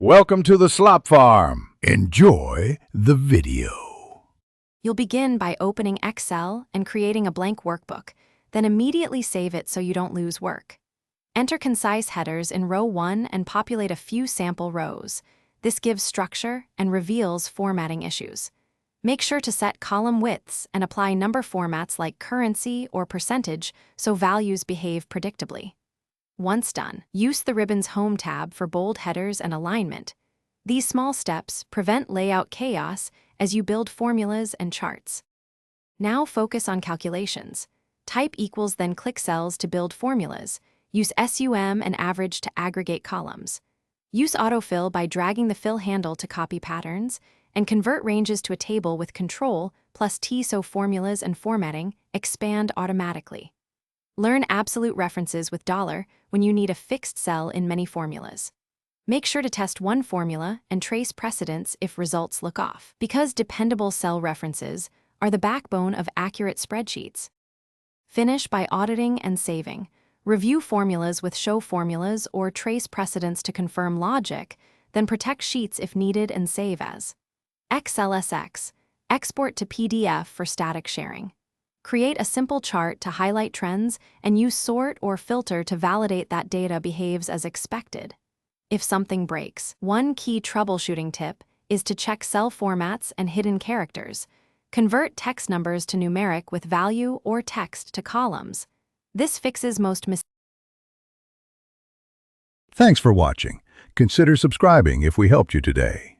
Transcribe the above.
Welcome to the Slop Farm. Enjoy the video. You'll begin by opening Excel and creating a blank workbook, then immediately save it so you don't lose work. Enter concise headers in row 1 and populate a few sample rows. This gives structure and reveals formatting issues. Make sure to set column widths and apply number formats like currency or percentage so values behave predictably. Once done, use the ribbon's Home tab for bold headers and alignment. These small steps prevent layout chaos as you build formulas and charts. Now focus on calculations. Type equals, then click cells to build formulas. Use SUM and average to aggregate columns. Use autofill by dragging the fill handle to copy patterns, and convert ranges to a table with Control plus T so formulas and formatting expand automatically. Learn absolute references with $ when you need a fixed cell in many formulas. Make sure to test one formula and trace precedents if results look off, because dependable cell references are the backbone of accurate spreadsheets. Finish by auditing and saving. Review formulas with show formulas or trace precedents to confirm logic, then protect sheets if needed and save as XLSX. Export to PDF for static sharing. Create a simple chart to highlight trends and use sort or filter to validate that data behaves as expected. If something breaks, one key troubleshooting tip is to check cell formats and hidden characters. Convert text numbers to numeric with value or text to columns. This fixes most mistakes. Thanks for watching. Consider subscribing if we helped you today.